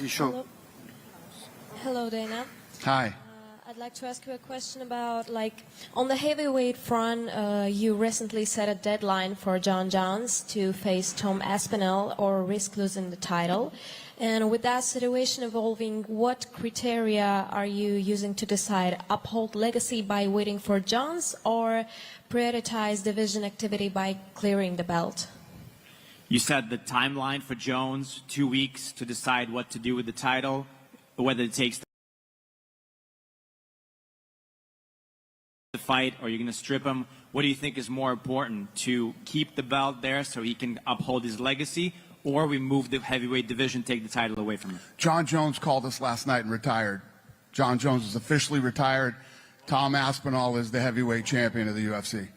Hello. Hello, Dana. Hi. I'd like to ask you a question about, on the heavyweight front, you recently set a deadline for Jon Jones to face Tom Aspinall or risk losing the title. And with that situation evolving, what criteria are you using to decide uphold legacy by waiting for Jones or prioritize division activity by clearing the belt? You said the timeline for Jones, 2 weeks to decide what to do with the title, whether it takes the fight or you're going to strip him. What do you think is more important, to keep the belt there so he can uphold his legacy, or we move the heavyweight division, take the title away from him? Jon Jones called us last night and retired. Jon Jones is officially retired. Tom Aspinall is the heavyweight champion of the UFC.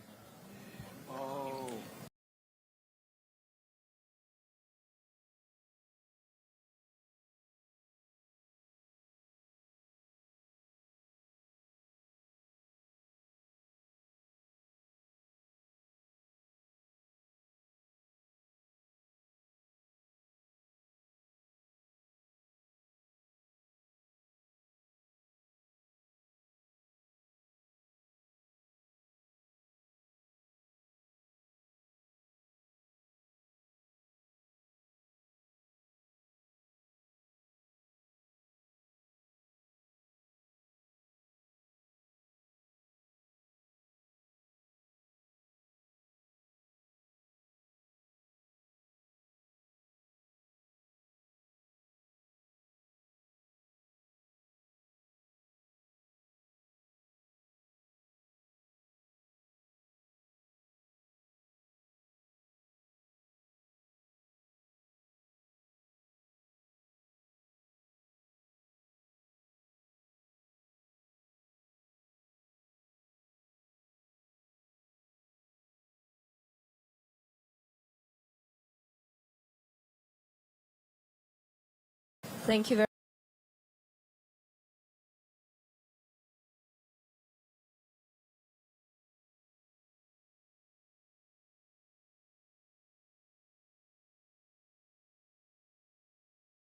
Thank you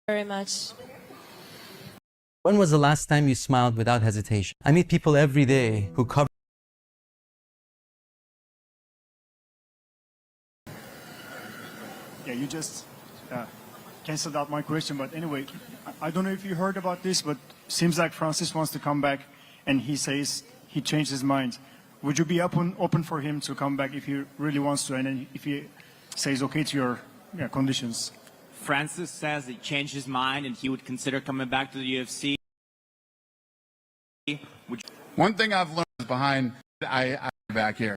very much. When was the last time you smiled without hesitation? I meet people every day who cover. Yeah, you just canceled out my question, but anyway, I don't know if you heard about this, but seems like Francis wants to come back, and he says he changed his mind. Would you be open for him to come back if he really wants to, and then if he says okay to your conditions? Francis says he changed his mind and he would consider coming back to the UFC. One thing I've learned is behind I back here.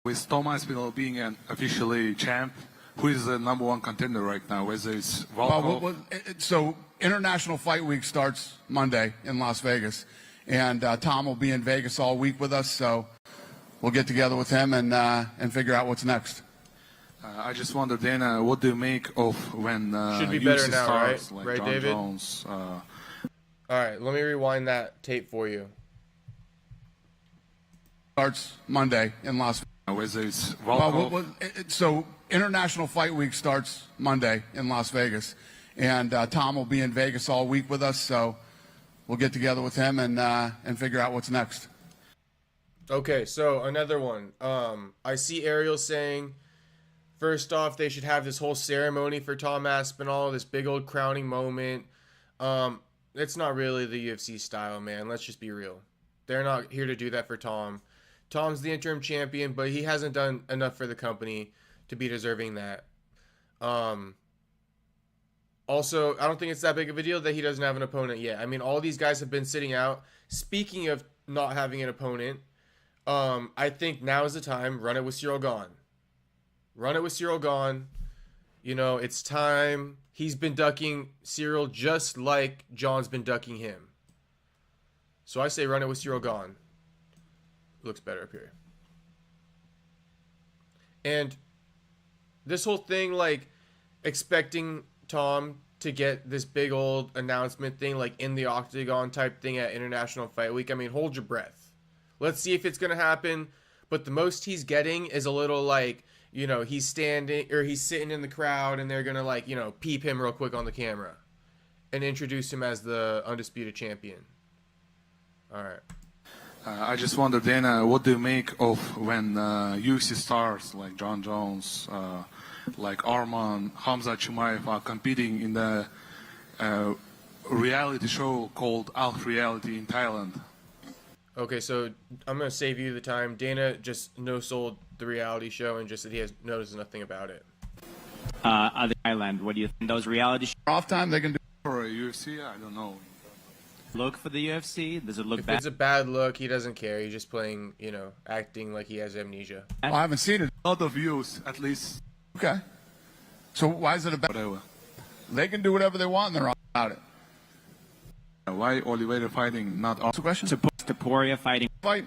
With Tom Aspinall being an officially champ, who is the #1 contender right now? Whether it's Volkov? So International Fight Week starts Monday in Las Vegas, and Tom will be in Vegas all week with us. So we'll get together with him and figure out what's next. I just wonder, Dana, what do you make of when should be better UFC now, stars, right? like Right, Jon David? Jones, All right, let me rewind that tape for you. Starts Monday in Las Vegas. whether it's Volkov? So International Fight Week starts Monday in Las Vegas, and Tom will be in Vegas all week with us. So we'll get together with him and figure out what's next. Okay, so another one. I see Ariel saying, first off, they should have this whole ceremony for Tom Aspinall, this big old crowning moment. It's not really the UFC style, man. Let's just be real. They're not here to do that for Tom. Tom's the interim champion, but he hasn't done enough for the company to be deserving that. Also, I don't think it's that big of a deal that he doesn't have an opponent yet. I mean, all these guys have been sitting out. Speaking of not having an opponent, I think now is the time. Run it with Cyril Gane. Run it with Cyril Gane. You know, it's time. He's been ducking Cyril just like Jon's been ducking him. So I say run it with Cyril Gane. Looks better up here. And this whole thing, like, expecting Tom to get this big old announcement thing, like in the octagon type thing at International Fight Week, I mean, hold your breath. Let's see if it's going to happen. But the most he's getting is a little, like, you know, he's standing or he's sitting in the crowd and they're going to, like, you know, peep him real quick on the camera. and introduce him as the undisputed champion. All right. I just wonder, Dana, what do you make of when UFC stars like Jon Jones, like Arman, Hamza Chimaev are competing in the reality show called Alf Reality in Thailand? Okay, so I'm going to save you the time. Dana just no-sold the reality show and just said he has noticed nothing about it. Other island, what do you think? Those reality shows Off time, they can do. For a UFC, I don't know. look for the UFC? Does it look If bad? it's a bad look, he doesn't care. He's just playing, acting like he has amnesia. Well, I haven't seen it. A lot of views, at least, Okay. So why is it a bad? whatever. They can do whatever they want, and they're all about it. Why Oliveira fighting, not What's the question? Taporia fighting. Fight.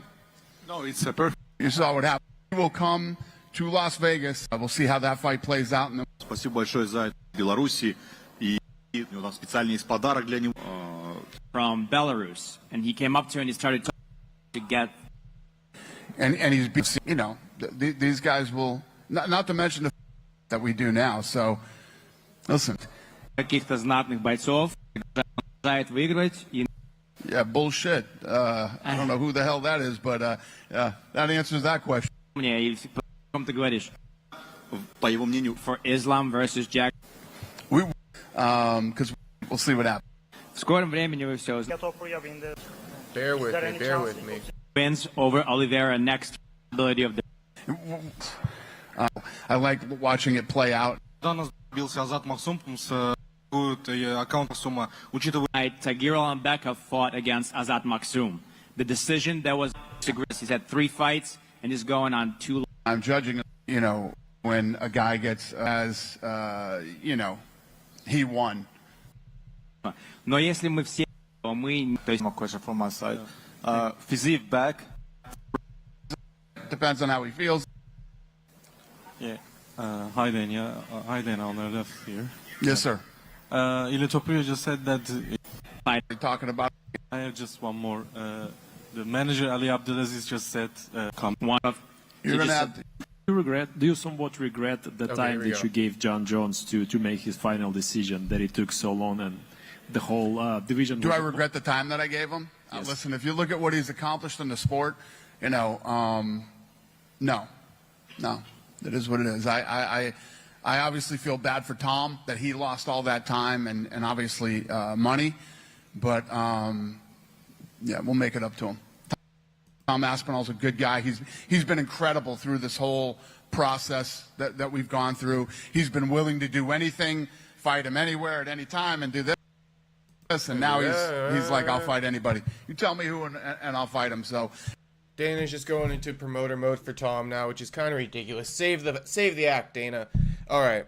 No, it's a perfect. You saw what happened. He will come to Las Vegas. We'll see how that fight plays out. And then Спасибо большое за это Беларуси. И у него там специальный есть подарок для него. From Belarus, and he came up to her and he started talking to get. and he's, these guys will, not to mention the that we do now. So, listen, Каких-то знатных бойцов продолжает выигрывать. И yeah, bullshit. I don't know who the hell that is, but that answers that question. мне, или о чем ты говоришь? По его мнению, For Islam versus Jack. Because we'll see what happens. В скором времени вы все Bear with me. wins over Oliveira next ability of the. I like watching it play out. Недавно бился Азат Максум с аккаунт Максума, учитывая... Tagir Alambeka fought against Azat Maksum. The decision that was he's had 3 fights and is going on 2. I'm judging, when a guy gets as, he won. Но если мы все, то мы, то есть, question from my side. Fiziev back. Depends on how he feels. Yeah. Hi Dana. Hi Dana on the left here. Yes, sir. Ilya Topuria just said that. You're talking about. I have just one more. The manager Ali Abdelaziz just said. one of. You're going to have to. Do you somewhat regret the time that you gave Jon Jones to make his final decision, that it took so long and the whole division? Do I regret the time that I gave him? Yes. Listen, if you look at what he's accomplished in the sport, no. It is what it is. I obviously feel bad for Tom that he lost all that time and obviously money, but we'll make it up to him. Tom Aspinall's a good guy. He's been incredible through this whole process that we've gone through. He's been willing to do anything, fight him anywhere at any time, and do this. And now he's like, I'll fight anybody. You tell me who, and I'll fight him. So Dana's just going into promoter mode for Tom now, which is kind of ridiculous. Save the act, Dana. All right.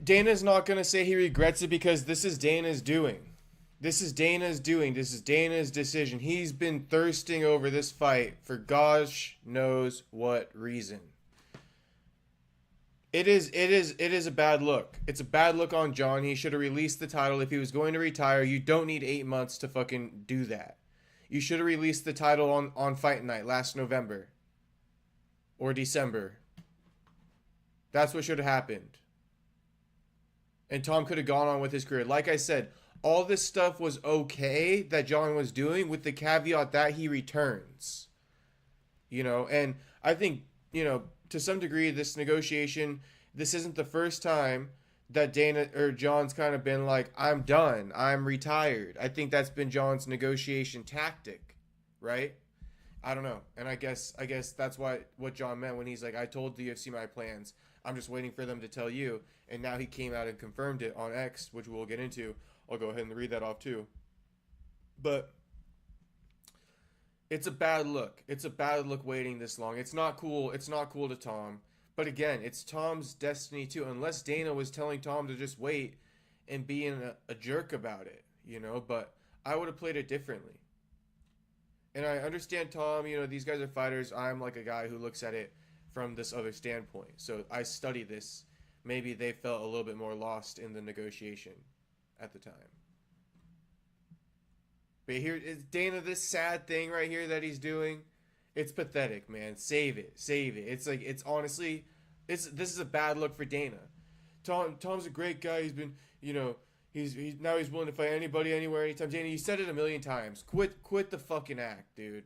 Dana's not going to say he regrets it because this is Dana's doing. This is Dana's doing. This is Dana's decision. He's been thirsting over this fight for gosh knows what reason. It is a bad look. It's a bad look on Jon. He should have released the title. If he was going to retire, you don't need 8 months to fucking do that. You should have released the title on Fight Night last November. Or December. That's what should have happened. And Tom could have gone on with his career. Like I said, all this stuff was okay that Jon was doing with the caveat that he returns. And I think, to some degree, this negotiation, this isn't the first time that Dana or Jon's kind of been like, I'm done, I'm retired. I think that's been Jon's negotiation tactic, right? I don't know. And I guess that's what Jon meant when he's like, I told the UFC my plans. I'm just waiting for them to tell you. And now he came out and confirmed it on X, which we'll get into. I'll go ahead and read that off too. But it's a bad look. It's a bad look waiting this long. It's not cool. It's not cool to Tom. But again, it's Tom's destiny too. Unless Dana was telling Tom to just wait and being a jerk about it, But I would have played it differently. And I understand Tom, these guys are fighters. I'm like a guy who looks at it from this other standpoint. So I study this. Maybe they felt a little bit more lost in the negotiation at the time. But here is Dana, this sad thing right here that he's doing. It's pathetic, man. Save it. It's like, it's honestly, this is a bad look for Dana. Tom's a great guy. He's been, Now he's willing to fight anybody, anywhere, anytime. Danny, you said it a million times. Quit the fucking act, dude.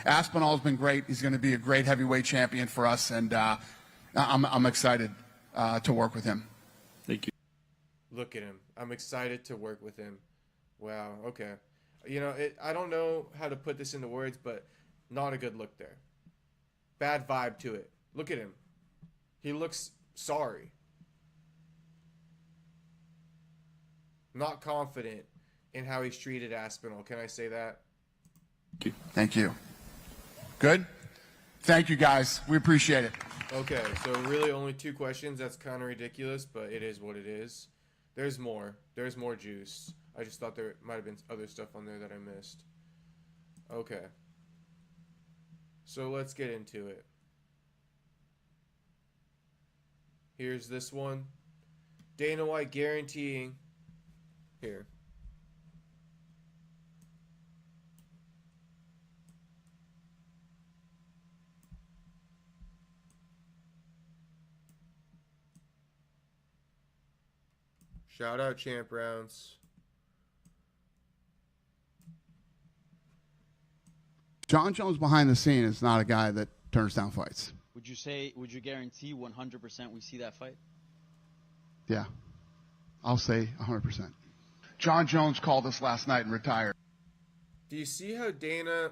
Aspinall's been great. He's going to be a great heavyweight champion for us, and I'm excited to work with him. Thank you. Look at him. I'm excited to work with him. Wow. Okay. You know, I don't know how to put this into words, but not a good look there. Bad vibe to it. Look at him. He looks sorry. Not confident in how he's treated Aspinall. Can I say that? Thank you. Good? Thank you, guys. We appreciate it. Okay, so really only 2 questions. That's kind of ridiculous, but it is what it is. There's more. There's more juice. I just thought there might have been other stuff on there that I missed. Okay. So let's get into it. Here's this one. Dana White guaranteeing. Here. Shout out Champ Rounds. Jon Jones behind the scene is not a guy that turns down fights. Would you guarantee 100% we see that fight? Yeah. I'll say 100%. Jon Jones called us last night and retired. Do you see how Dana...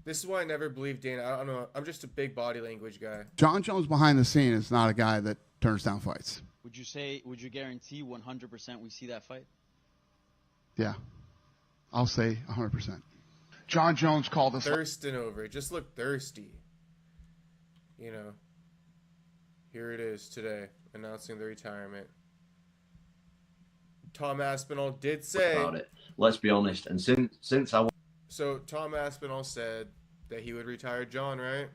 This is why I never believed Dana. I don't know. I'm just a big body language guy. Jon Jones behind the scene is not a guy that turns down fights. Would you guarantee 100% we see that fight? Yeah. I'll say 100%. Jon Jones called us... Thirsting over it. Just look thirsty. You know. Here it is today, announcing the retirement. Tom Aspinall did say... About it. Let's be honest. And since I... So Tom Aspinall said that he would retire Jon, right?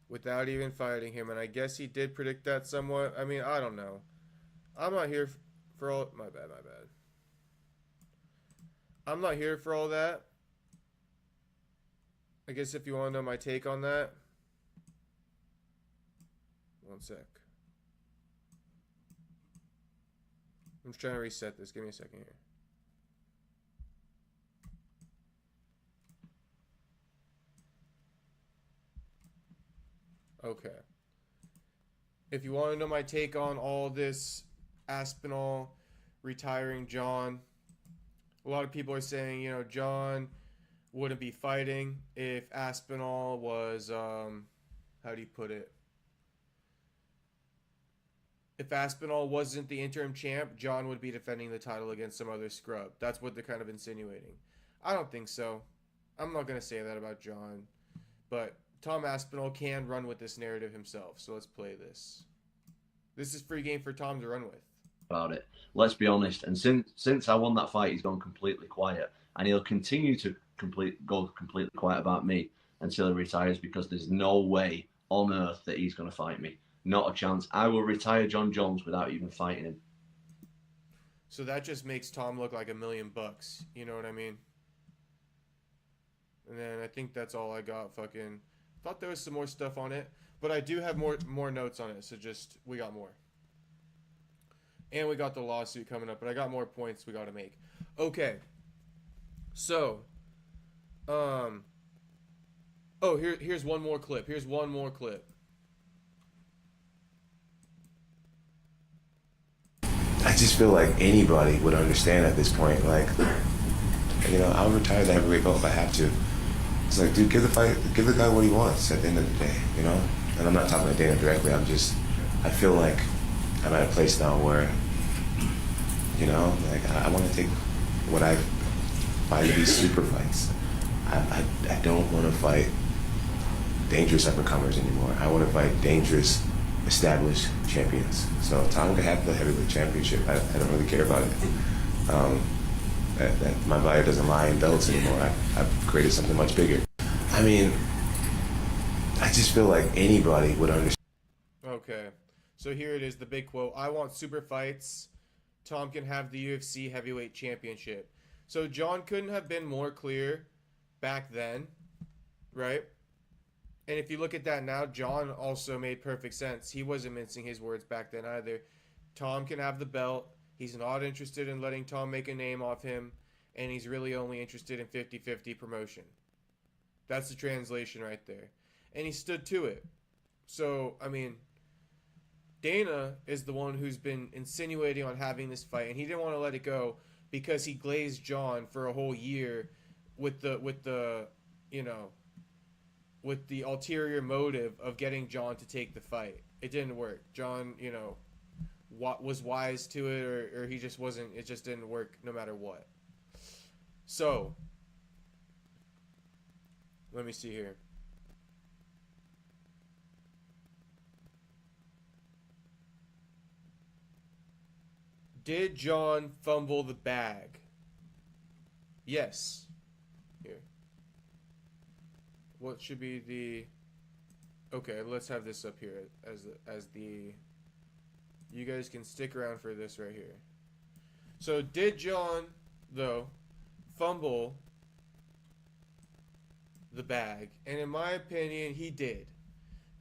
Without even fighting him. And I guess he did predict that somewhat. I mean, I don't know. I'm not here for all... My bad. I'm not here for all that. I guess if you want to know my take on that. One sec. I'm just trying to reset this. Give me a second here. Okay. If you want to know my take on all this Aspinall retiring Jon, a lot of people are saying, you know, Jon wouldn't be fighting if Aspinall was, how do you put it? If Aspinall wasn't the interim champ, Jon would be defending the title against some other scrub. That's what they're kind of insinuating. I don't think so. I'm not going to say that about Jon. But Tom Aspinall can run with this narrative himself. So let's play this. This is free game for Tom to run with. About it. Let's be honest. And since I won that fight, he's gone completely quiet. And he'll continue to go completely quiet about me until he retires, because there's no way on earth that he's going to fight me. Not a chance. I will retire Jon Jones without even fighting him. So that just makes Tom look like $1 million. You know what I mean? And then I think that's all I got. Fucking thought there was some more stuff on it, but I do have more notes on it. So just we got more, and we got the lawsuit coming up. But I got more points we got to make. Okay. So, oh, here's one more clip. Here's one more clip. I just feel like anybody would understand at this point. Like, you know, I'll retire the heavyweight belt if I have to. It's like, dude, give the guy what he wants at the end of the day, you know? And I'm not talking to Dana directly. I feel like I'm at a place now where, you know, like I want to take what I find to be super fights. I don't want to fight dangerous up-and-comers anymore. I want to fight dangerous, established champions. So Tom can have the heavyweight championship. I don't really care about it. My value doesn't lie in belts anymore. I've created something much bigger. I mean, I just feel like anybody would understand. Okay, so here it is, the big quote. I want super fights. Tom can have the UFC heavyweight championship. So Jon couldn't have been more clear back then, right? And if you look at that now, Jon also made perfect sense. He wasn't mincing his words back then either. Tom can have the belt. He's not interested in letting Tom make a name off him. And he's really only interested in 50-50 promotion. That's the translation right there. And he stood to it. So, I mean, Dana is the one who's been insinuating on having this fight. And he didn't want to let it go because he glazed Jon for a whole year with the ulterior motive of getting Jon to take the fight. It didn't work. Jon, was wise to it, or he just wasn't. It just didn't work no matter what. So, let me see here. Did Jon fumble the bag? Yes. Here. What should be the... Okay, let's have this up here as the... You guys can stick around for this right here. So, did Jon, though, fumble the bag? And in my opinion, he did.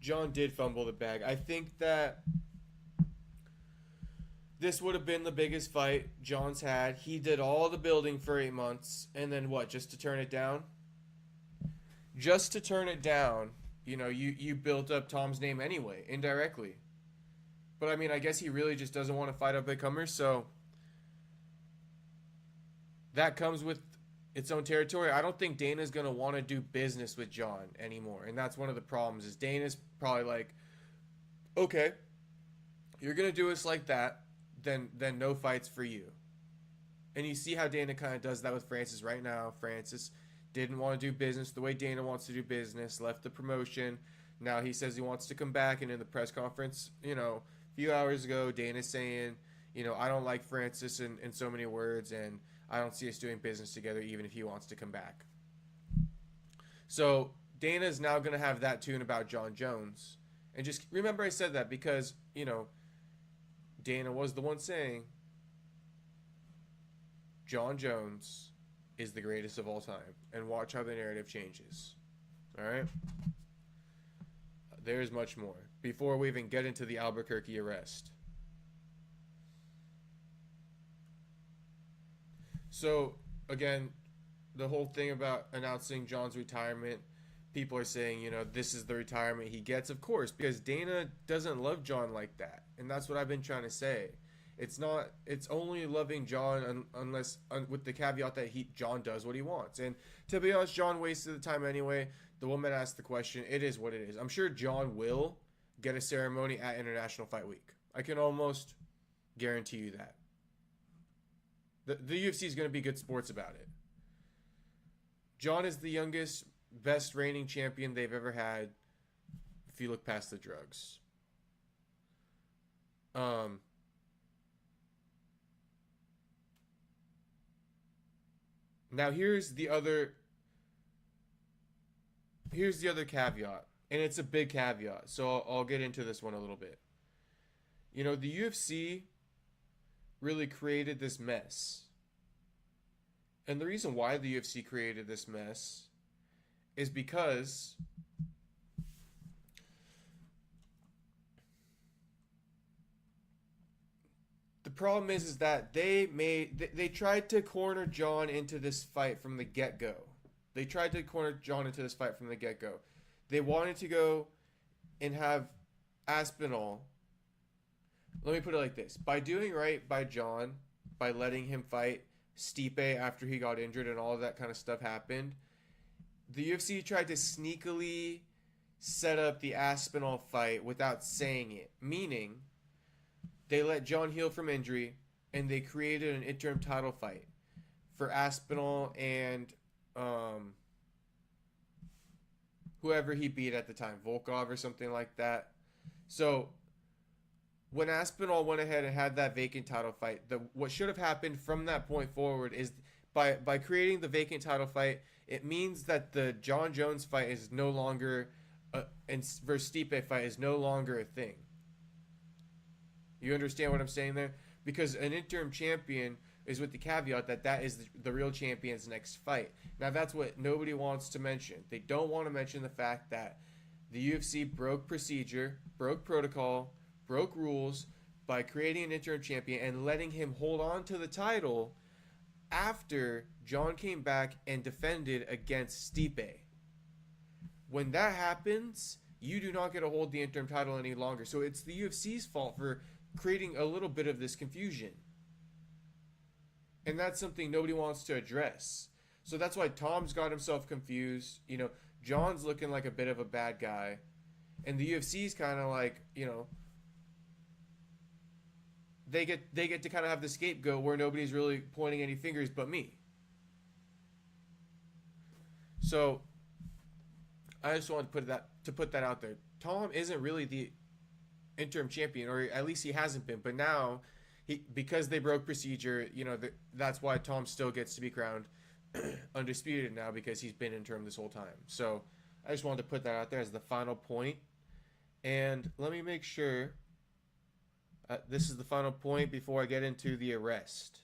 Jon did fumble the bag. I think that this would have been the biggest fight Jon's had. He did all the building for 8 months, and then what, just to turn it down? Just to turn it down, you built up Tom's name anyway, indirectly. But, I mean, I guess he really just doesn't want to fight up-and-comers, so that comes with its own territory. I don't think Dana's going to want to do business with Jon anymore, and that's one of the problems, is Dana's probably like, okay, you're going to do us like that, then no fights for you. And you see how Dana kind of does that with Francis right now. Francis didn't want to do business the way Dana wants to do business, left the promotion. Now he says he wants to come back, and in the press conference, a few hours ago, Dana's saying, I don't like Francis in so many words, and I don't see us doing business together even if he wants to come back. So Dana's now going to have that tune about Jon Jones. And just remember I said that because, Dana was the one saying Jon Jones is the greatest of all time. And watch how the narrative changes. All right? There's much more. Before we even get into the Albuquerque arrest. So, again, the whole thing about announcing Jon's retirement, people are saying, this is the retirement he gets. Of course, because Dana doesn't love Jon like that. And that's what I've been trying to say. It's only loving Jon unless, with the caveat that Jon does what he wants. And to be honest, Jon wasted the time anyway. The woman asked the question. It is what it is. I'm sure Jon will get a ceremony at International Fight Week. I can almost guarantee you that. The UFC is going to be good sports about it. Jon is the youngest, best reigning champion they've ever had, if you look past the drugs. Now here's the other caveat, and it's a big caveat, so I'll get into this one a little bit. The UFC really created this mess. And the reason why the UFC created this mess is because the problem is that they tried to corner Jon into this fight from the get-go. They tried to corner Jon into this fight from the get-go. They wanted to go and have Aspinall. Let me put it like this. By doing right by Jon, by letting him fight Stipe after he got injured and all of that kind of stuff happened, the UFC tried to sneakily set up the Aspinall fight without saying it. Meaning, they let Jon heal from injury, and they created an interim title fight for Aspinall and whoever he beat at the time, Volkov or something like that. So when Aspinall went ahead and had that vacant title fight, what should have happened from that point forward is by creating the vacant title fight, it means that the Jon Jones fight is no longer and versus Stipe fight is no longer a thing. You understand what I'm saying there? Because an interim champion is with the caveat that is the real champion's next fight. Now that's what nobody wants to mention. They don't want to mention the fact that the UFC broke procedure, broke protocol, broke rules by creating an interim champion and letting him hold on to the title after Jon came back and defended against Stipe. When that happens, you do not get to hold the interim title any longer. So it's the UFC's fault for creating a little bit of this confusion. And that's something nobody wants to address. So that's why Tom's got himself confused. You know, Jon's looking like a bit of a bad guy. And the UFC's kind of like, you know, they get to kind of have the scapegoat where nobody's really pointing any fingers but me. So I just wanted to put that out there. Tom isn't really the interim champion, or at least he hasn't been. But now, because they broke procedure, you know, that's why Tom still gets to be crowned undisputed now, because he's been interim this whole time. So I just wanted to put that out there as the final point. And let me make sure this is the final point before I get into the arrest.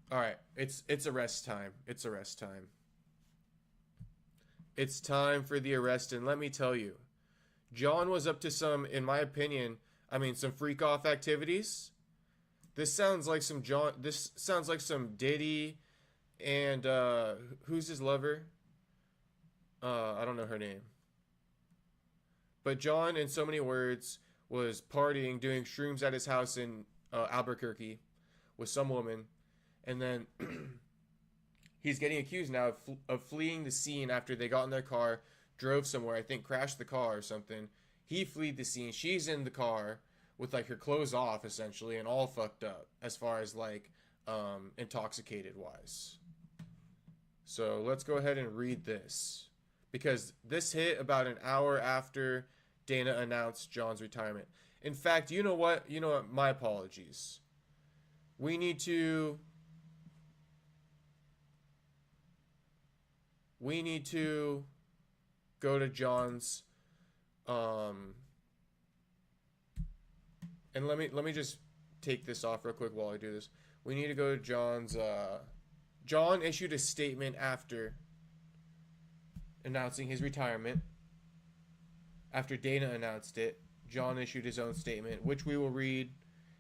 All right, it's arrest time. It's arrest time. It's time for the arrest, and let me tell you, Jon was up to some, in my opinion, some freak off activities. This sounds like some Jon. This sounds like some Diddy, and who's his lover? I don't know her name. But Jon, in so many words, was partying, doing shrooms at his house in Albuquerque with some woman. And then he's getting accused now of fleeing the scene after they got in their car, drove somewhere, I think crashed the car or something. He fled the scene. She's in the car with like her clothes off essentially and all fucked up as far as like intoxicated wise. So let's go ahead and read this, because this hit about an hour after Dana announced Jon's retirement. In fact, you know what? My apologies. We need to go to Jon's and let me just take this off real quick while I do this. We need to go to Jon's Jon issued a statement after announcing his retirement. After Dana announced it, Jon issued his own statement, which we will read.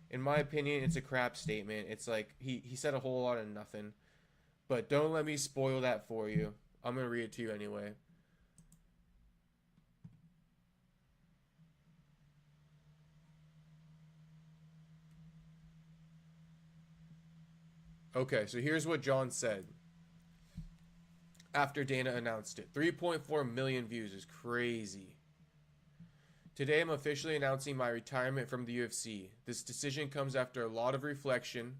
In my opinion, it's a crap statement. It's like he said a whole lot of nothing. But don't let me spoil that for you. I'm going to read it to you anyway. Okay, so here's what Jon said after Dana announced it. 3.4 million views is crazy. Today I'm officially announcing my retirement from the UFC. This decision comes after a lot of reflection,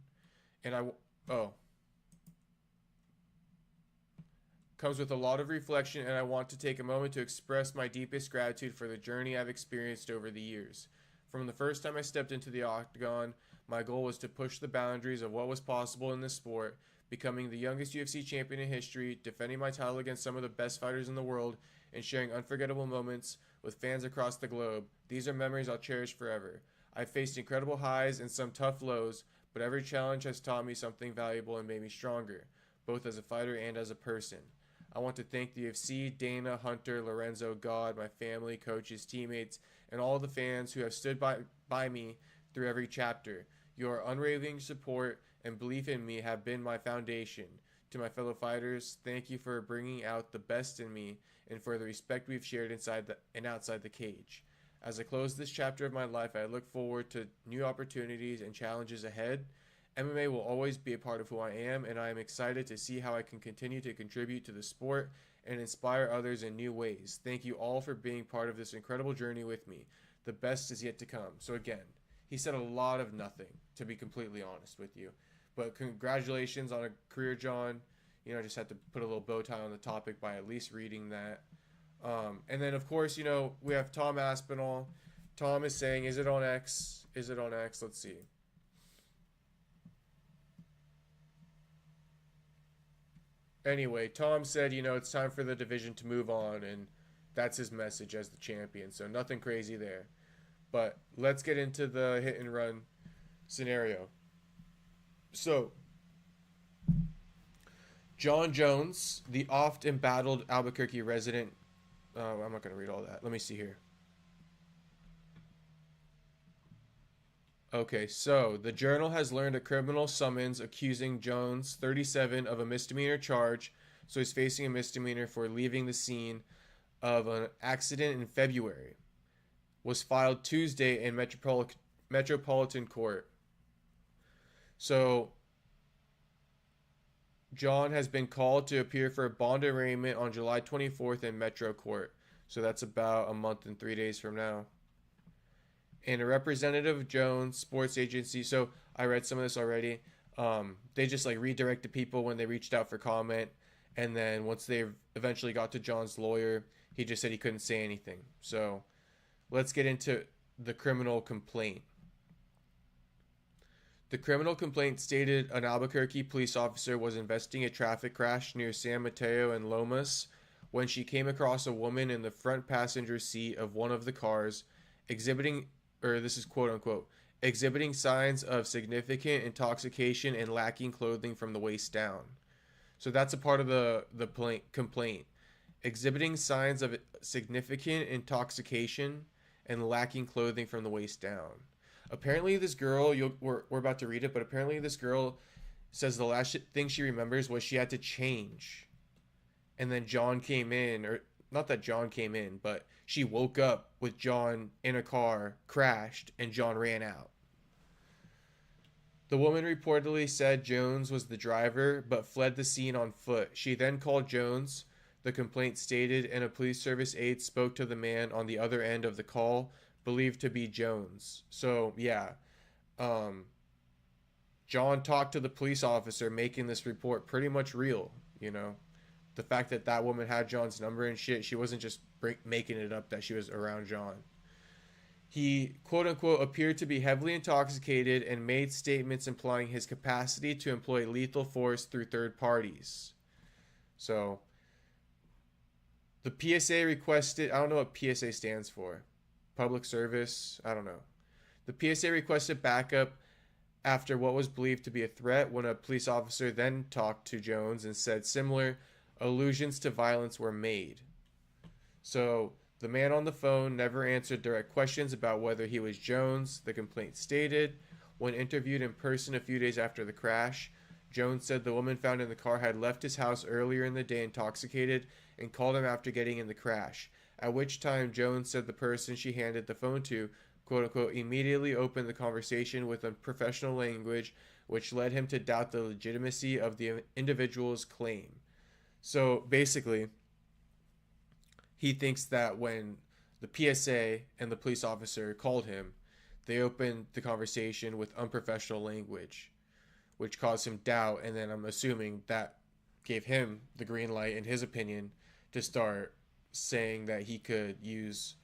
and comes with a lot of reflection, and I want to take a moment to express my deepest gratitude for the journey I've experienced over the years. From the first time I stepped into the octagon, my goal was to push the boundaries of what was possible in this sport, becoming the youngest UFC champion in history, defending my title against some of the best fighters in the world, and sharing unforgettable moments with fans across the globe. These are memories I'll cherish forever. I've faced incredible highs and some tough lows, but every challenge has taught me something valuable and made me stronger, both as a fighter and as a person. I want to thank the UFC, Dana, Hunter, Lorenzo, God, my family, coaches, teammates, and all the fans who have stood by me through every chapter. Your unwavering support and belief in me have been my foundation. To my fellow fighters, thank you for bringing out the best in me and for the respect we've shared inside and outside the cage. As I close this chapter of my life, I look forward to new opportunities and challenges ahead. MMA will always be a part of who I am, and I am excited to see how I can continue to contribute to the sport and inspire others in new ways. Thank you all for being part of this incredible journey with me. The best is yet to come. So again, he said a lot of nothing, to be completely honest with you. But congratulations on a career, Jon. You know, I just had to put a little bow tie on the topic by at least reading that. And then, of course, you know, we have Tom Aspinall. Tom is saying, is it on X? Is it on X? Let's see. Anyway, Tom said, you know, it's time for the division to move on, and that's his message as the champion. So nothing crazy there. But let's get into the hit and run scenario. So Jon Jones, the oft-embattled Albuquerque resident. I'm not going to read all that. Let me see here. Okay, so the Journal has learned a criminal summons accusing Jones, 37, of a misdemeanor charge, so he's facing a misdemeanor for leaving the scene of an accident in February. Was filed Tuesday in Metropolitan Court. So Jon has been called to appear for a bond arraignment on July 24th in Metro Court. So that's about a month and 3 days from now. And a representative of Jones sports agency. So I read some of this already. They just like redirected people when they reached out for comment. And then once they eventually got to Jon's lawyer, he just said he couldn't say anything. So let's get into the criminal complaint. The criminal complaint stated an Albuquerque police officer was investigating a traffic crash near San Mateo and Lomas when she came across a woman in the front passenger seat of one of the cars exhibiting, or this is quote unquote, exhibiting signs of significant intoxication and lacking clothing from the waist down. So that's a part of the complaint. Exhibiting signs of significant intoxication and lacking clothing from the waist down. Apparently this girl, we're about to read it, but apparently this girl says the last thing she remembers was she had to change. And then Jon came in, or not that Jon came in, but she woke up with Jon in a car, crashed, and Jon ran out. The woman reportedly said Jones was the driver, but fled the scene on foot. She then called Jones, the complaint stated, and a police service aide spoke to the man on the other end of the call, believed to be Jones. So, yeah. Jon talked to the police officer making this report pretty much real, you know. The fact that that woman had Jon's number and shit, she wasn't just making it up that she was around Jon. He, quote-unquote, appeared to be heavily intoxicated and made statements implying his capacity to employ lethal force through third parties. So, the PSA requested, I don't know what PSA stands for. Public service, I don't know. The PSA requested backup after what was believed to be a threat when a police officer then talked to Jones and said similar allusions to violence were made. So the man on the phone never answered direct questions about whether he was Jones, the complaint stated. When interviewed in person a few days after the crash, Jones said the woman found in the car had left his house earlier in the day intoxicated and called him after getting in the crash. At which time Jones said the person she handed the phone to, quote-unquote, immediately opened the conversation with unprofessional language, which led him to doubt the legitimacy of the individual's claim. So basically, he thinks that when the PSA and the police officer called him, they opened the conversation with unprofessional language, which caused him doubt, and then I'm assuming that gave him the green light, in his opinion, to start saying that he could use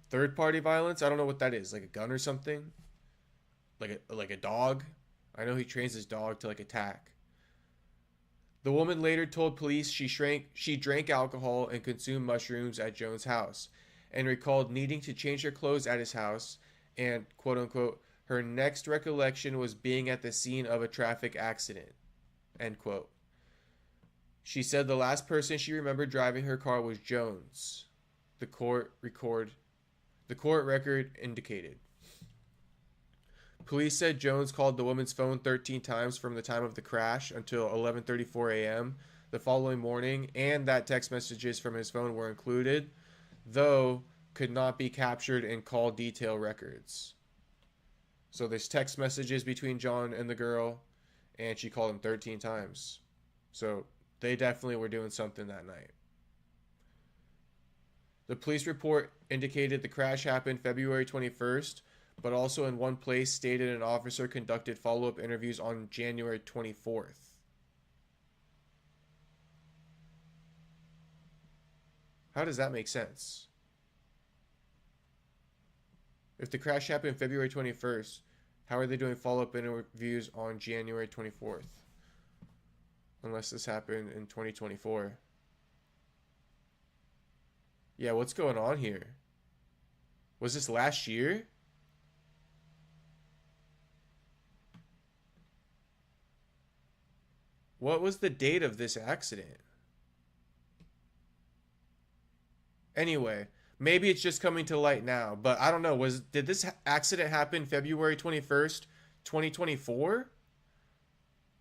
third-party violence. I don't know what that is, like a gun or something, like a dog. I know he trains his dog to like attack. The woman later told police she drank alcohol and consumed mushrooms at Jones' house, and recalled needing to change her clothes at his house, and quote-unquote, her next recollection was being at the scene of a traffic accident, end quote. She said the last person she remembered driving her car was Jones, the court record indicated. Police said Jones called the woman's phone 13 times from the time of the crash until 11:34 a.m. the following morning, and that text messages from his phone were included, though could not be captured in call detail records. So there's text messages between Jon and the girl, and she called him 13 times. So they definitely were doing something that night. The police report indicated the crash happened February 21st, but also in one place stated an officer conducted follow-up interviews on January 24th. How does that make sense? If the crash happened February 21st, how are they doing follow-up interviews on January 24th? Unless this happened in 2024. Yeah, what's going on here? Was this last year? What was the date of this accident? Anyway, maybe it's just coming to light now, but I don't know. Did this accident happen February 21st, 2024?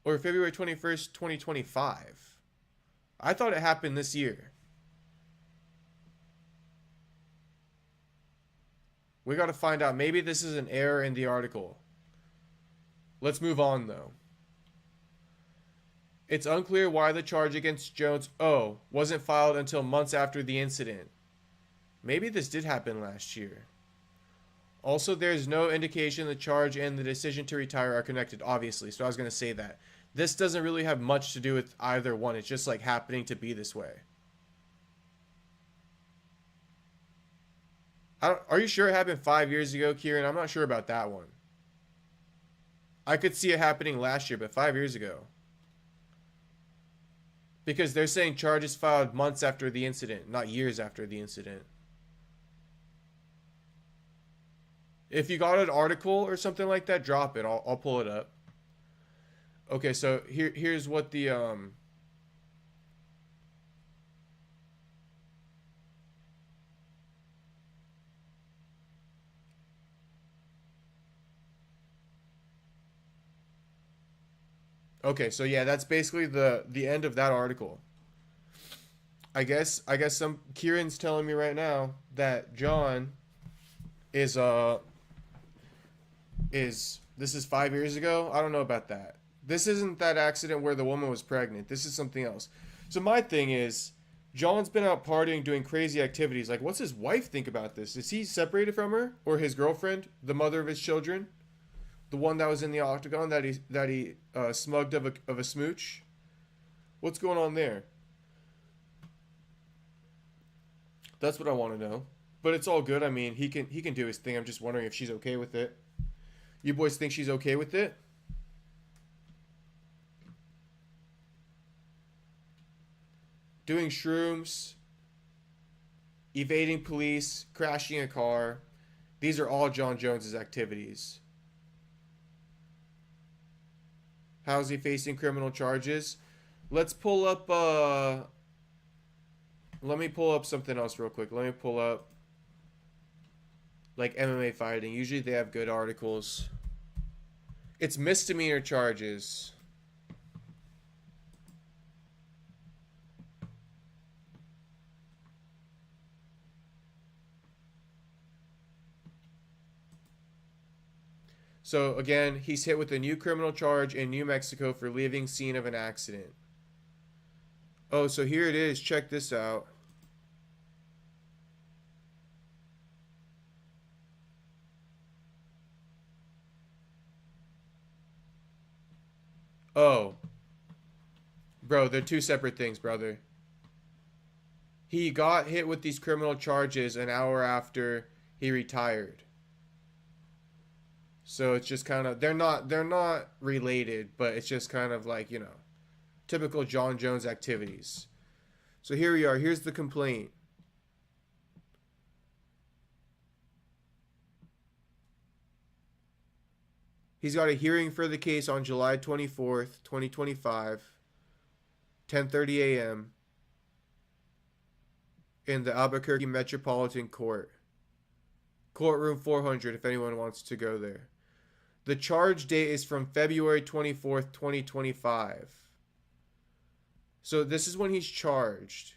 Or February 21st, 2025? I thought it happened this year. We got to find out. Maybe this is an error in the article. Let's move on, though. It's unclear why the charge against Jones, wasn't filed until months after the incident. Maybe this did happen last year. Also, there's no indication the charge and the decision to retire are connected, obviously. So I was going to say that. This doesn't really have much to do with either one. It's just like happening to be this way. Are you sure it happened 5 years ago, Kieran? I'm not sure about that one. I could see it happening last year, but 5 years ago. Because they're saying charges filed months after the incident, not years after the incident. If you got an article or something like that, drop it. I'll pull it up. Okay, so here's what the Okay, so yeah, that's basically the end of that article. I guess some Kieran's telling me right now that John is this is 5 years ago? I don't know about that. This isn't that accident where the woman was pregnant. This is something else. So my thing is, John's been out partying, doing crazy activities. Like, what's his wife think about this? Is he separated from her? Or his girlfriend? The mother of his children? The one that was in the octagon that he smugged of a smooch? What's going on there? That's what I want to know. But it's all good. I mean, he can do his thing. I'm just wondering if she's okay with it. You boys think she's okay with it? Doing shrooms, evading police, crashing a car. These are all Jon Jones's activities. How's he facing criminal charges? Let's pull up, let me pull up something else real quick. Let me pull up, like, MMA fighting. Usually they have good articles. It's misdemeanor charges. So again, he's hit with a new criminal charge in New Mexico for leaving scene of an accident. Oh, so here it is. Check this out. Oh. Bro, they're two separate things, brother. He got hit with these criminal charges an hour after he retired. So it's just kind of, they're not related, but it's just kind of like, you know, typical Jon Jones activities. So here we are. Here's the complaint. He's got a hearing for the case on July 24th, 2025, 10:30 a.m. in the Albuquerque Metropolitan Court. Courtroom 400 if anyone wants to go there. The charge date is from February 24th, 2025. So this is when he's charged.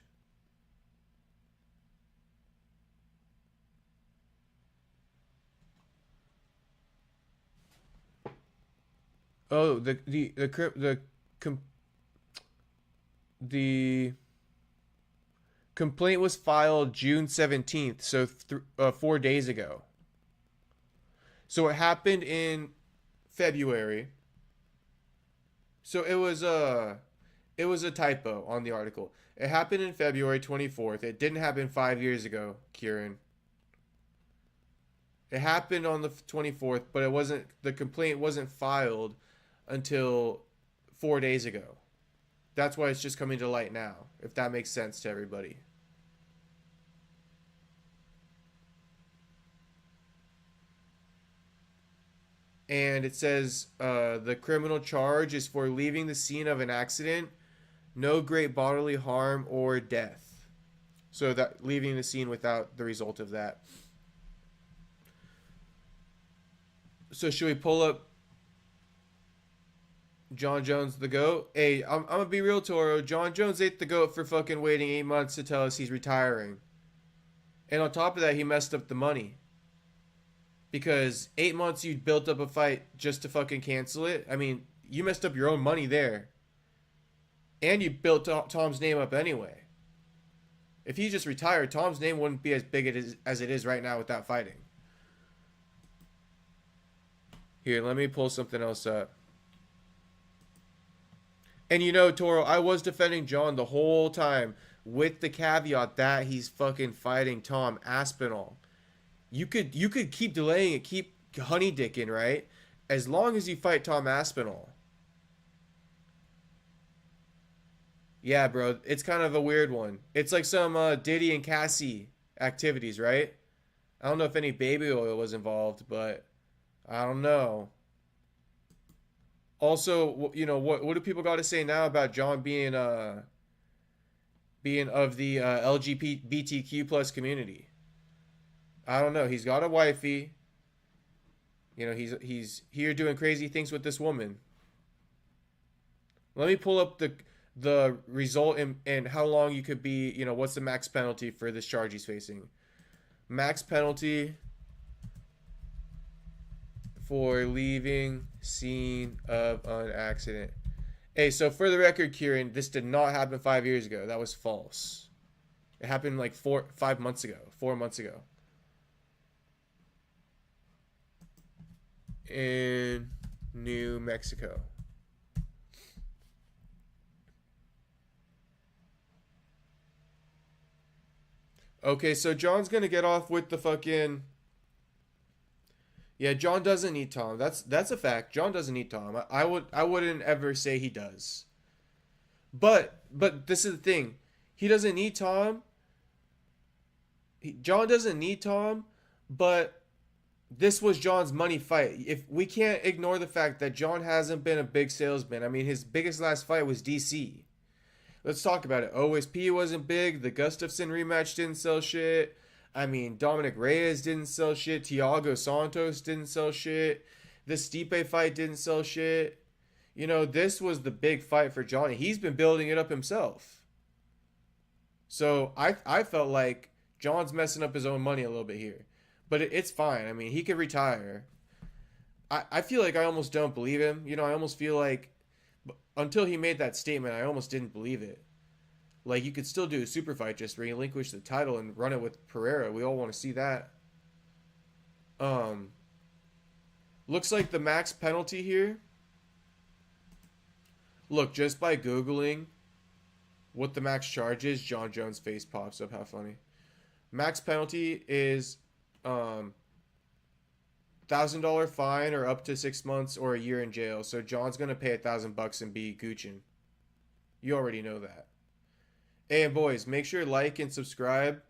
Oh, the complaint was filed June 17th, so 4 days ago. So it happened in February. So it was a typo on the article. It happened in February 24th. It didn't happen 5 years ago, Kieran. It happened on the 24th, but the complaint wasn't filed until 4 days ago. That's why it's just coming to light now, if that makes sense to everybody. and it says the criminal charge is for leaving the scene of an accident, no great bodily harm or death. So that leaving the scene without the result of that. So should we pull up Jon Jones the GOAT? Hey, I'm gonna be real, Toro. Jon Jones ain't the GOAT for fucking waiting 8 months to tell us he's retiring. And on top of that, he messed up the money. Because 8 months you built up a fight just to fucking cancel it. I mean, you messed up your own money there. And you built Tom's name up anyway. If he just retired, Tom's name wouldn't be as big as it is right now without fighting. Here, let me pull something else up. And you know, Toro, I was defending Jon the whole time with the caveat that he's fucking fighting Tom Aspinall. You could keep delaying it, keep honey dicking, right? As long as you fight Tom Aspinall. Yeah, bro, it's kind of a weird one. It's like some Diddy and Cassie activities, right? I don't know if any baby oil was involved, but I don't know. Also, you know, what do people got to say now about Jon being of the LGBTQ plus community? I don't know. He's got a wifey. You know, he's here doing crazy things with this woman. Let me pull up the result and how long you could be, you know, what's the max penalty for this charge he's facing. Max penalty for leaving scene of an accident. Hey, so for the record, Kieran, this did not happen 5 years ago. That was false. It happened like 4 months ago. In New Mexico. Okay, so Jon's gonna get off with the fucking... Yeah, Jon doesn't need Tom. That's a fact. Jon doesn't need Tom. I wouldn't ever say he does. But this is the thing. He doesn't need Tom. Jon doesn't need Tom, but this was Jon's money fight. If we can't ignore the fact that Jon hasn't been a big salesman. I mean, his biggest last fight was DC. Let's talk about it. OSP wasn't big. The Gustafsson rematch didn't sell shit. I mean, Dominic Reyes didn't sell shit. Thiago Santos didn't sell shit. The Stipe fight didn't sell shit. You know, this was the big fight for Jon. He's been building it up himself. So I felt like Jon's messing up his own money a little bit here. But it's fine. I mean, he could retire. I feel like I almost don't believe him. You know, I almost feel like until he made that statement, I almost didn't believe it. Like, you could still do a super fight, just relinquish the title and run it with Pereira. We all want to see that. Looks like the max penalty here. Look, just by Googling what the max charge is, Jon Jones' face pops up. How funny. Max penalty is $1,000 fine or up to 6 months or a year in jail. So Jon's going to pay $1,000 and be Gucci. You already know that. And boys, make sure to like and subscribe.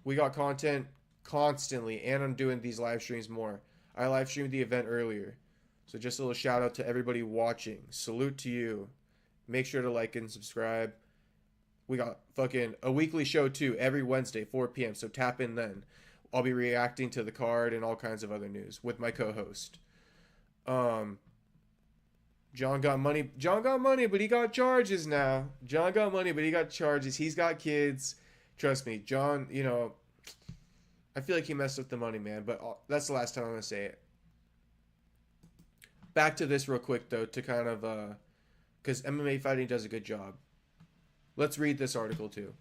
We got content constantly, and I'm doing these live streams more. I live streamed the event earlier. So just a little shout out to everybody watching. Salute to you. Make sure to like and subscribe. We got fucking a weekly show too, every Wednesday, 4 p.m. So tap in then. I'll be reacting to the card and all kinds of other news with my co-host. Jon got money. Jon got money, but he got charges now. Jon got money, but he got charges. He's got kids. Trust me, Jon, you know, I feel like he messed up the money, man, but that's the last time I'm going to say it. Back to this real quick, though, to kind of, because MMA fighting does a good job. Let's read this article, too.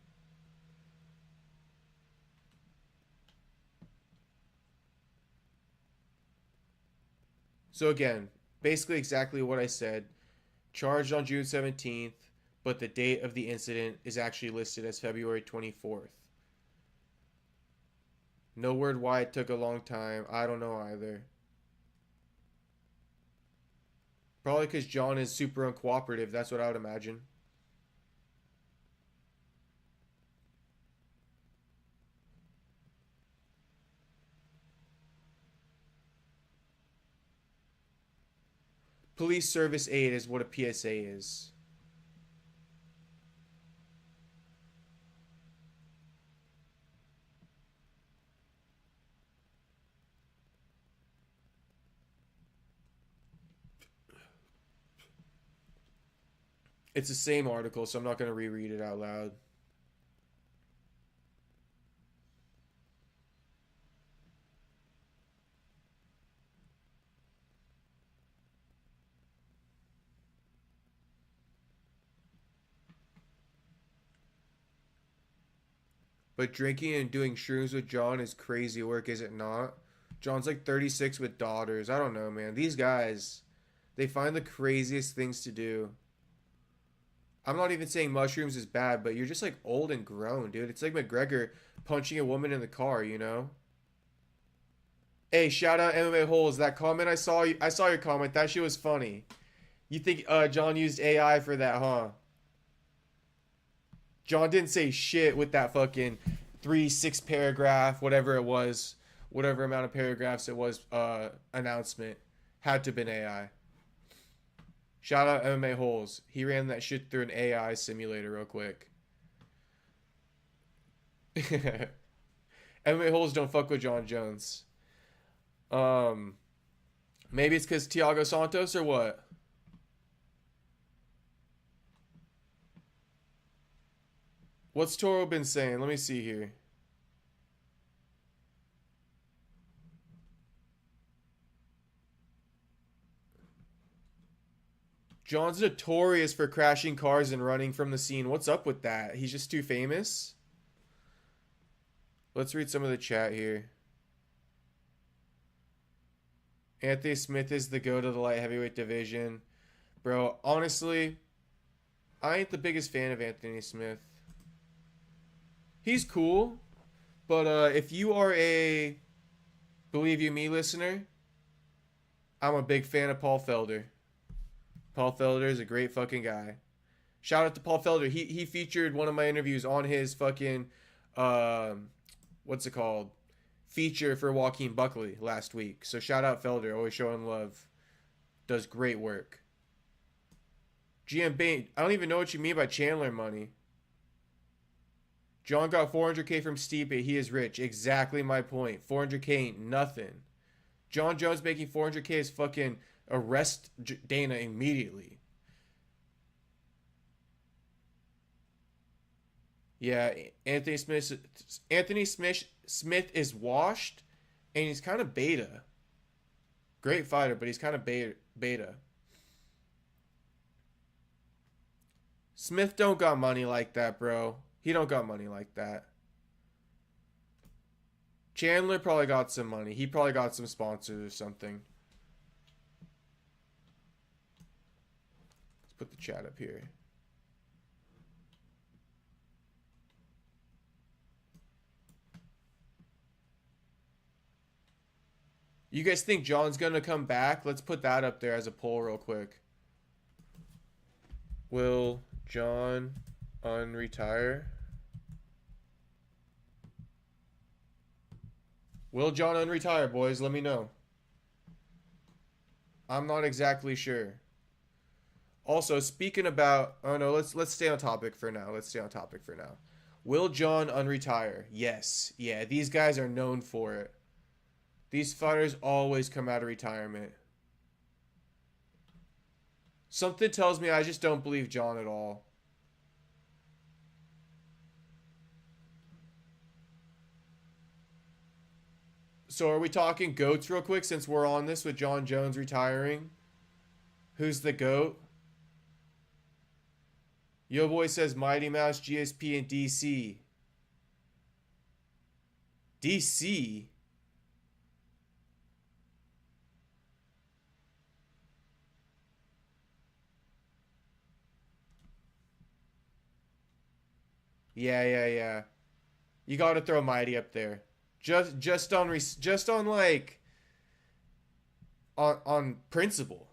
So again, basically exactly what I said. Charged on June 17th, but the date of the incident is actually listed as February 24th. No word why it took a long time. I don't know either. Probably because Jon is super uncooperative. That's what I would imagine. Police service aid is what a PSA is. It's the same article, so I'm not going to reread it out loud. But drinking and doing shrooms with Jon is crazy work, is it not? Jon's like 36 with daughters. I don't know, man. These guys, they find the craziest things to do. I'm not even saying mushrooms is bad, but you're just like old and grown, dude. It's like McGregor punching a woman in the car, you know? Hey, shout out MMA Holes. That comment I saw your comment. That shit was funny. You think Jon used AI for that, huh? Jon didn't say shit with that fucking 3-6 paragraph, whatever it was, whatever amount of paragraphs it was, announcement. Had to have been AI. Shout out MMA Holes. He ran that shit through an AI simulator real quick. MMA Holes don't fuck with Jon Jones. Maybe it's because Thiago Santos or what? What's Toro been saying? Let me see here. Jon's notorious for crashing cars and running from the scene. What's up with that? He's just too famous? Let's read some of the chat here. Anthony Smith is the GOAT of the light heavyweight division. Bro, honestly, I ain't the biggest fan of Anthony Smith. He's cool, but if you are a Believe You Me listener, I'm a big fan of Paul Felder. Paul Felder is a great fucking guy. Shout out to Paul Felder. He featured one of my interviews on his fucking, what's it called? Feature for Joaquin Buckley last week. So shout out Felder. Always showing love. Does great work. GM Bain, I don't even know what you mean by Chandler money. Jon got 400K from Stipe. He is rich. Exactly my point. 400K ain't nothing. Jon Jones making 400K is fucking arrest Dana immediately. Yeah, Anthony Smith is washed, and he's kind of beta. Great fighter, but he's kind of beta. Smith don't got money like that, bro. He don't got money like that. Chandler probably got some money. He probably got some sponsors or something. Let's put the chat up here. You guys think Jon's gonna come back? Let's put that up there as a poll real quick. Will Jon unretire? Will Jon unretire, boys? Let me know. I'm not exactly sure. Also, speaking about... Oh, no, let's stay on topic for now. Will Jon unretire? Yes. Yeah, these guys are known for it. These fighters always come out of retirement. Something tells me I just don't believe Jon at all. So are we talking GOATs real quick since we're on this with Jon Jones retiring? Who's the GOAT? Yo Boy says Mighty Mouse, GSP, and DC. DC? Yeah. You got to throw Mighty up there. Just on like on principle.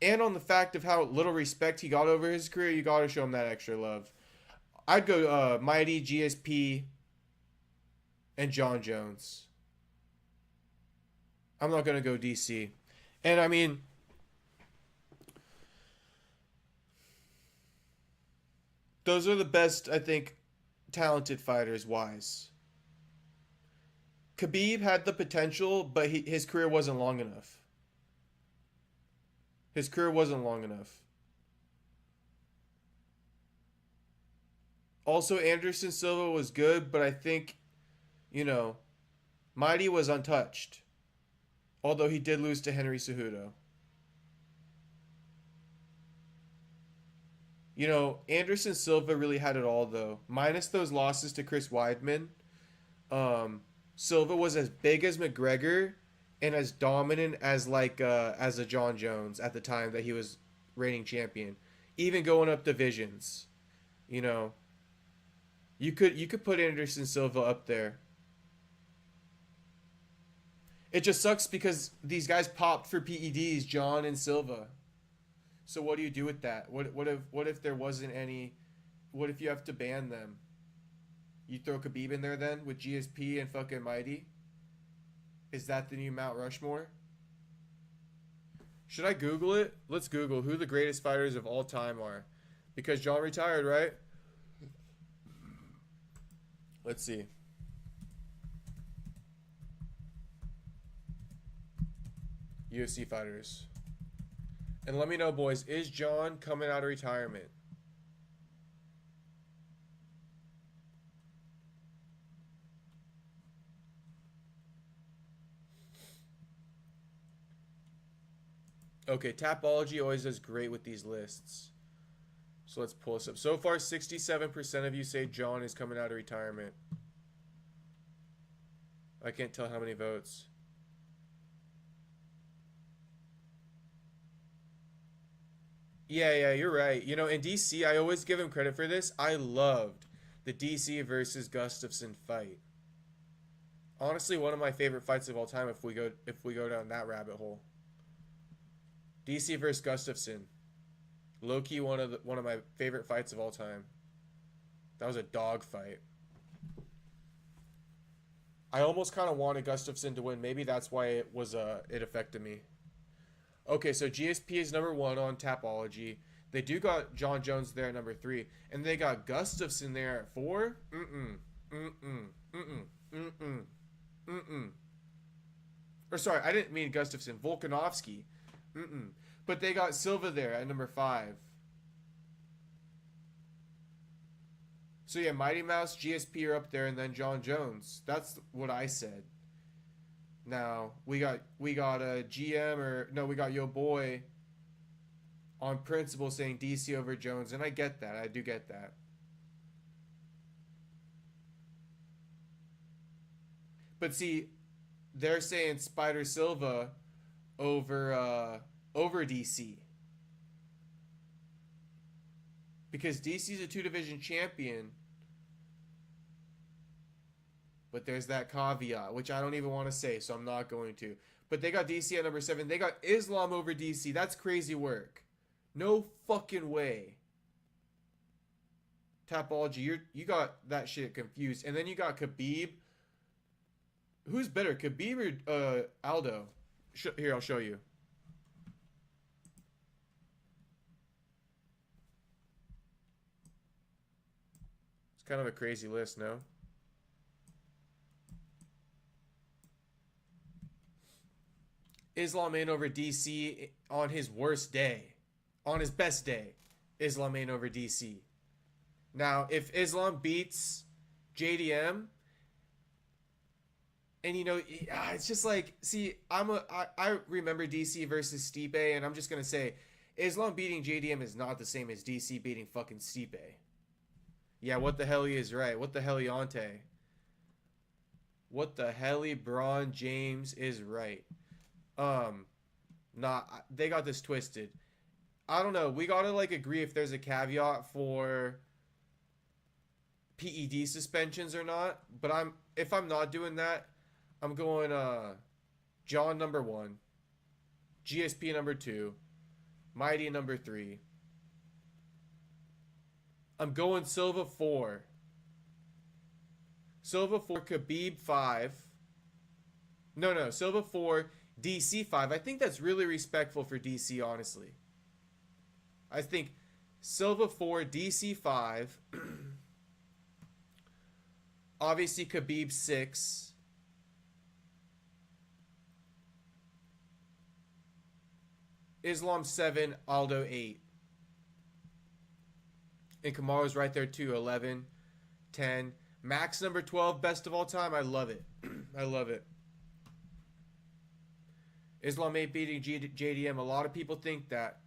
And on the fact of how little respect he got over his career, you got to show him that extra love. I'd go Mighty, GSP, and Jon Jones. I'm not going to go DC. And I mean, Those are the best, I think, talented fighters wise. Khabib had the potential, but his career wasn't long enough. His career wasn't long enough. Also, Anderson Silva was good, but I think, you know, Mighty was untouched. Although he did lose to Henry Cejudo. You know, Anderson Silva really had it all, though. Minus those losses to Chris Weidman. Silva was as big as McGregor and as dominant as as a Jon Jones at the time that he was reigning champion. Even going up divisions. You know, you could put Anderson Silva up there. It just sucks because these guys popped for PEDs, John and Silva. So what do you do with that? What if there wasn't any? What if you have to ban them? You throw Khabib in there then with GSP and fucking Mighty? Is that the new Mount Rushmore? Should I Google it? Let's Google who the greatest fighters of all time are. Because John retired, right? Let's see. UFC fighters. And let me know, boys, is John coming out of retirement? Okay, Tapology always does great with these lists. So let's pull this up. So far, 67% of you say John is coming out of retirement. I can't tell how many votes. Yeah, you're right. You know, in DC, I always give him credit for this. I loved the DC versus Gustafsson fight. Honestly, one of my favorite fights of all time if we go down that rabbit hole. DC versus Gustafsson. Low-key one of my favorite fights of all time. That was a dog fight. I almost kind of wanted Gustafsson to win. Maybe that's why it affected me. Okay, so GSP is number 1 on Tapology. They do got Jon Jones there at number 3. And they got Gustafsson there at 4. Or sorry, I didn't mean Gustafsson. Volkanovski. But they got Silva there at number 5. So yeah, Mighty Mouse, GSP are up there, and then Jon Jones. That's what I said. Now we got a GM we got Yo Boy on principle saying DC over Jones, and I get that. I do get that. But see, they're saying Spider Silva over DC. Because DC's a 2-division champion. But there's that caveat, which I don't even want to say, so I'm not going to. But they got DC at number 7. They got Islam over DC. That's crazy work. No fucking way. Tapology, you got that shit confused. And then you got Khabib. Who's better, Khabib or Aldo? Here, I'll show you. It's kind of a crazy list, no? Islam in over DC on his worst day. On his best day, Islam in over DC. Now, if Islam beats JDM, and you know, it's just like, see, I remember DC versus Stipe, and I'm just gonna say, Islam beating JDM is not the same as DC beating fucking Stipe. Yeah, what the hell he is right. What the hell Yante. What the hell Braun James is right. Nah, they got this twisted. I don't know. We gotta like agree if there's a caveat for PED suspensions or not. But if I'm not doing that, I'm going John number 1, GSP number 2, Mighty number 3. I'm going Silva 4. Silva 4, Khabib 5. No, Silva 4, DC 5. I think that's really respectful for DC, honestly. I think Silva 4, DC 5. Obviously Khabib 6. Islam 7, Aldo 8. And Kamaru's right there too, 11, 10. Max number 12, best of all time. I love it. I love it. Islam 8 beating JDM. A lot of people think that.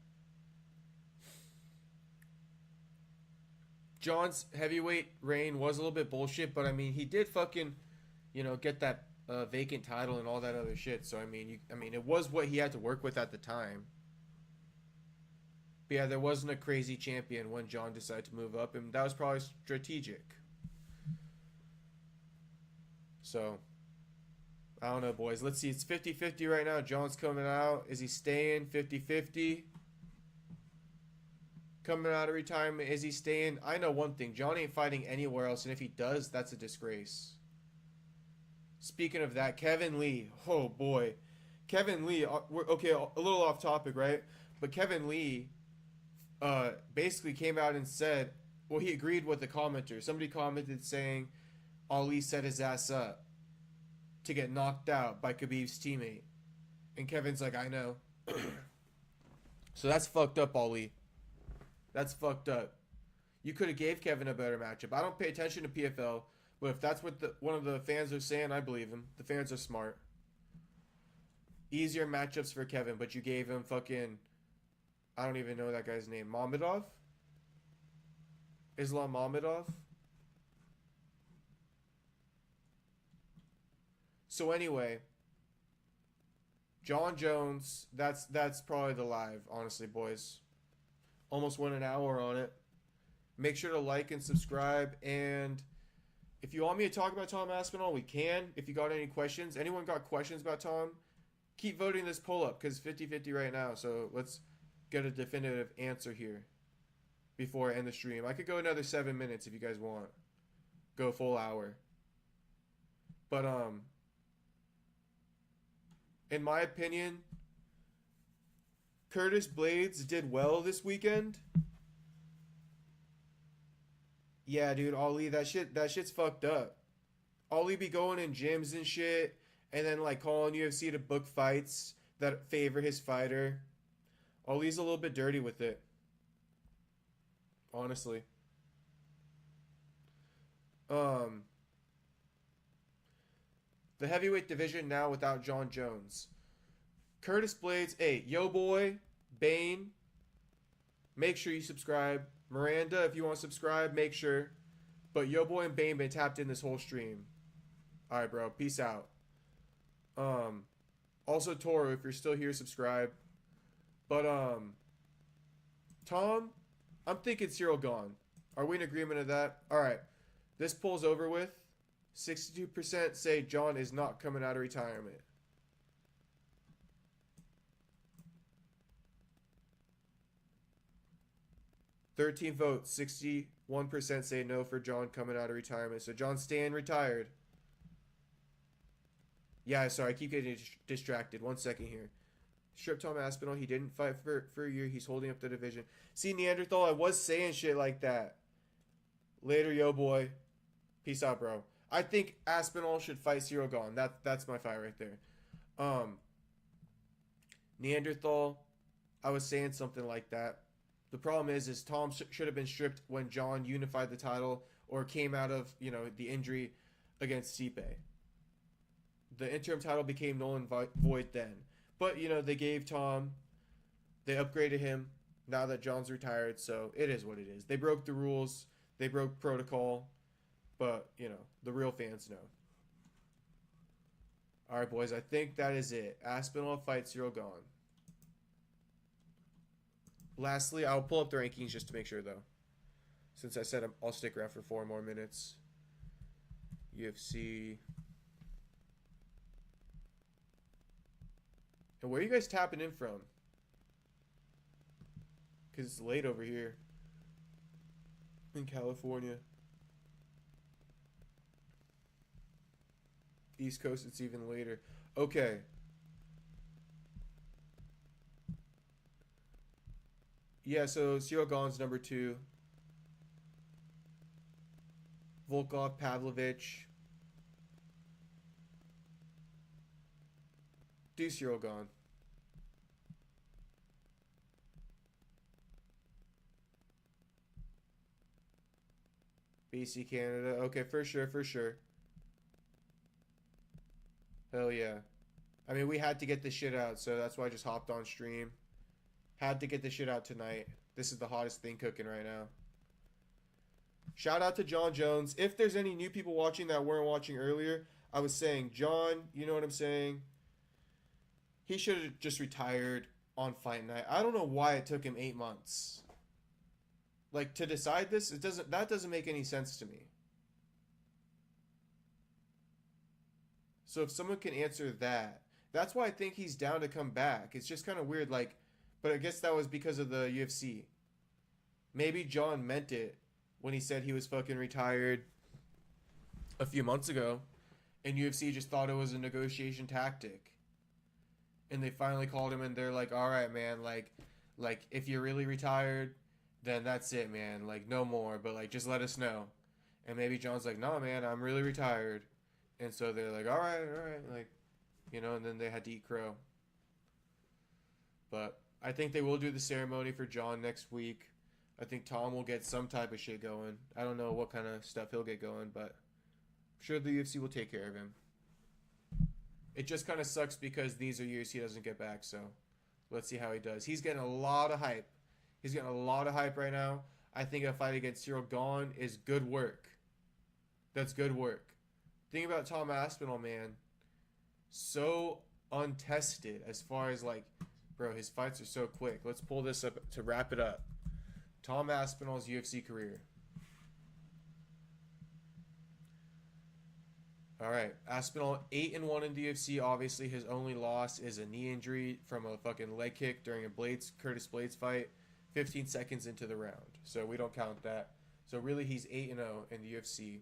John's heavyweight reign was a little bit bullshit, but I mean, he did fucking, get that vacant title and all that other shit. So I mean, it was what he had to work with at the time. But yeah, there wasn't a crazy champion when John decided to move up, and that was probably strategic. So, I don't know, boys. Let's see. It's 50-50 right now. John's coming out. Is he staying? 50-50. Coming out of retirement. Is he staying? I know one thing. John ain't fighting anywhere else, and if he does, that's a disgrace. Speaking of that, Kevin Lee. Oh, boy. Kevin Lee. Okay, a little off topic, right? But Kevin Lee basically came out and said, well, he agreed with the commenter. Somebody commented saying Ali set his ass up to get knocked out by Khabib's teammate. And Kevin's like, I know. So that's fucked up, Ali. That's fucked up. You could have gave Kevin a better matchup. I don't pay attention to PFL, but if that's what one of the fans are saying, I believe him. The fans are smart. Easier matchups for Kevin, but you gave him fucking, I don't even know that guy's name. Mamedov? Islam Mamedov? So anyway, Jon Jones, that's probably the live, honestly, boys. Almost went an hour on it. Make sure to like and subscribe, and if you want me to talk about Tom Aspinall, we can. If you got any questions, anyone got questions about Tom, keep voting this poll up, because 50-50 right now, so let's get a definitive answer here before I end the stream. I could go another 7 minutes if you guys want. Go full hour. But, in my opinion, Curtis Blades did well this weekend. Yeah, dude, Ali, that shit's fucked up. Ali be going in gyms and shit, and then like calling UFC to book fights that favor his fighter. Ali's a little bit dirty with it. Honestly. The heavyweight division now without Jon Jones. Curtis Blades, hey, yo boy, Bane, make sure you subscribe. Miranda, if you want to subscribe, make sure. But yo boy and Bane been tapped in this whole stream. Alright, bro, peace out. Also Toro, if you're still here, subscribe. But Tom, I'm thinking Cyril gone. Are we in agreement of that? Alright. This poll's over with. 62% say John is not coming out of retirement. $13 votes. 61% say no for John coming out of retirement. So John's staying retired. Yeah, sorry, I keep getting distracted. 1 second here. Strip Tom Aspinall, he didn't fight for a year. He's holding up the division. See, Neanderthal, I was saying shit like that. Later, yo boy. Peace out, bro. I think Aspinall should fight Cyril Gane. That's my fight right there. Neanderthal, I was saying something like that. The problem is Tom should have been stripped when John unified the title or came out of, the injury against Stipe. The interim title became null and void then. But, they gave Tom, they upgraded him now that John's retired, so it is what it is. They broke the rules, they broke protocol, but, the real fans know. Alright, boys, I think that is it. Aspinall fights Cyril Gane. Lastly, I'll pull up the rankings just to make sure, though. Since I said I'll stick around for 4 more minutes. UFC. And where are you guys tapping in from? Because it's late over here. In California. East Coast, it's even later. Okay. Yeah, so Cyril Gane's number 2. Volkov, Pavlovich. Do Cyril Gane. BC Canada. Okay, for sure, for sure. Hell yeah. I mean, we had to get this shit out, so that's why I just hopped on stream. Had to get this shit out tonight. This is the hottest thing cooking right now. Shout out to Jon Jones. If there's any new people watching that weren't watching earlier, I was saying, Jon, you know what I'm saying? He should have just retired on fight night. I don't know why it took him 8 months. Like, to decide this, that doesn't make any sense to me. So if someone can answer that, that's why I think he's down to come back. It's just kind of weird, like, but I guess that was because of the UFC. Maybe Jon meant it when he said he was fucking retired a few months ago, and UFC just thought it was a negotiation tactic. And they finally called him and they're like, all right, man, like if you're really retired, then that's it, man. Like, no more, but like, just let us know. And maybe Jon's like, no, man, I'm really retired. And so they're like, all right, like, you know, and then they had to eat crow. But I think they will do the ceremony for Jon next week. I think Tom will get some type of shit going. I don't know what kind of stuff he'll get going, but I'm sure the UFC will take care of him. It just kind of sucks because these are years he doesn't get back, so let's see how he does. He's getting a lot of hype. He's getting a lot of hype right now. I think a fight against Cyril Gane is good work. That's good work. Think about Tom Aspinall, man. So untested as far as like, bro, his fights are so quick. Let's pull this up to wrap it up. Tom Aspinall's UFC career. All right, Aspinall 8-1 in the UFC. Obviously, his only loss is a knee injury from a fucking leg kick during a Curtis Blades fight, 15 seconds into the round. So we don't count that. So really, he's 8-0 in the UFC.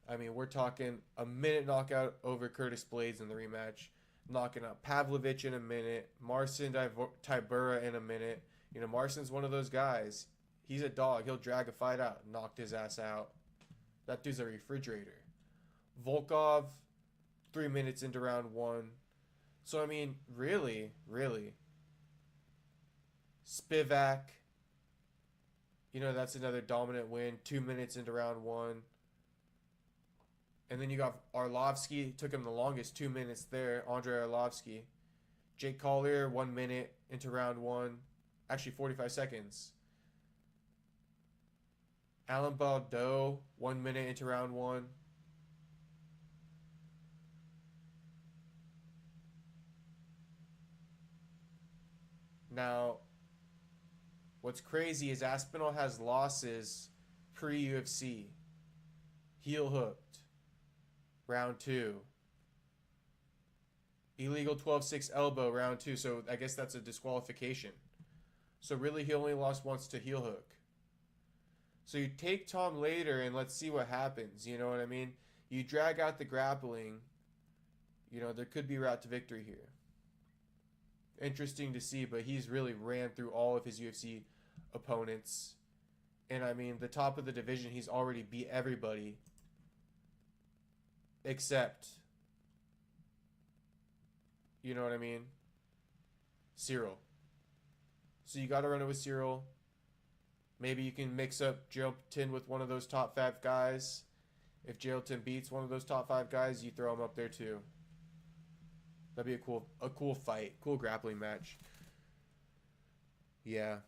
I mean, we're talking a minute knockout over Curtis Blades in the rematch, knocking out Pavlovich in a minute, Marcin Tybura in a minute. You know, Marcin's one of those guys. He's a dog. He'll drag a fight out. Knocked his ass out. That dude's a refrigerator. Volkov, 3 minutes into round 1. So, I mean, really. Spivak, you know, that's another dominant win. 2 minutes into round 1. And then you got Arlovsky, took him the longest, 2 minutes there. Andrei Arlovsky. Jake Collier, 1 minute into round 1. Actually, 45 seconds. Alan Baldo, 1 minute into round 1. Now, what's crazy is Aspinall has losses pre-UFC. Heel hooked. Round 2. Illegal 12-6 elbow, round 2. So I guess that's a disqualification. So really, he only lost once to heel hook. So you take Tom later and let's see what happens. You know what I mean? You drag out the grappling. You know, there could be a route to victory here. Interesting to see, but he's really ran through all of his UFC opponents. And I mean, the top of the division, he's already beat everybody. Except, you know what I mean? Cyril. So you got to run it with Cyril. Maybe you can mix up Jailton with one of those top 5 guys. If Jailton beats one of those top 5 guys, you throw him up there too. That'd be a cool fight, cool grappling match. Yeah.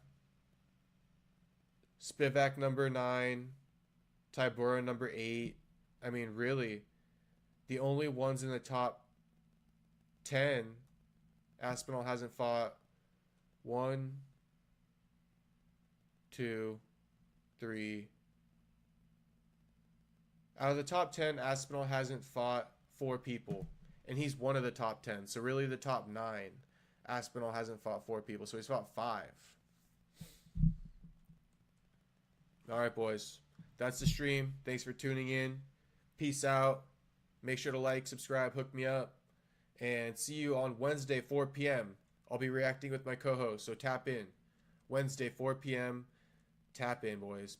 Spivak number 9, Tybura number 8. I mean, really, the only ones in the top 10, Aspinall hasn't fought 1, 2, 3. Out of the top 10, Aspinall hasn't fought 4 people. And he's one of the top 10. So really the top 9, Aspinall hasn't fought 4 people. So he's fought 5. All right, boys. That's the stream. Thanks for tuning in. Peace out. Make sure to like, subscribe, hook me up. And see you on Wednesday, 4 p.m. I'll be reacting with my co-host, so tap in. Wednesday, 4 p.m. Tap in, boys.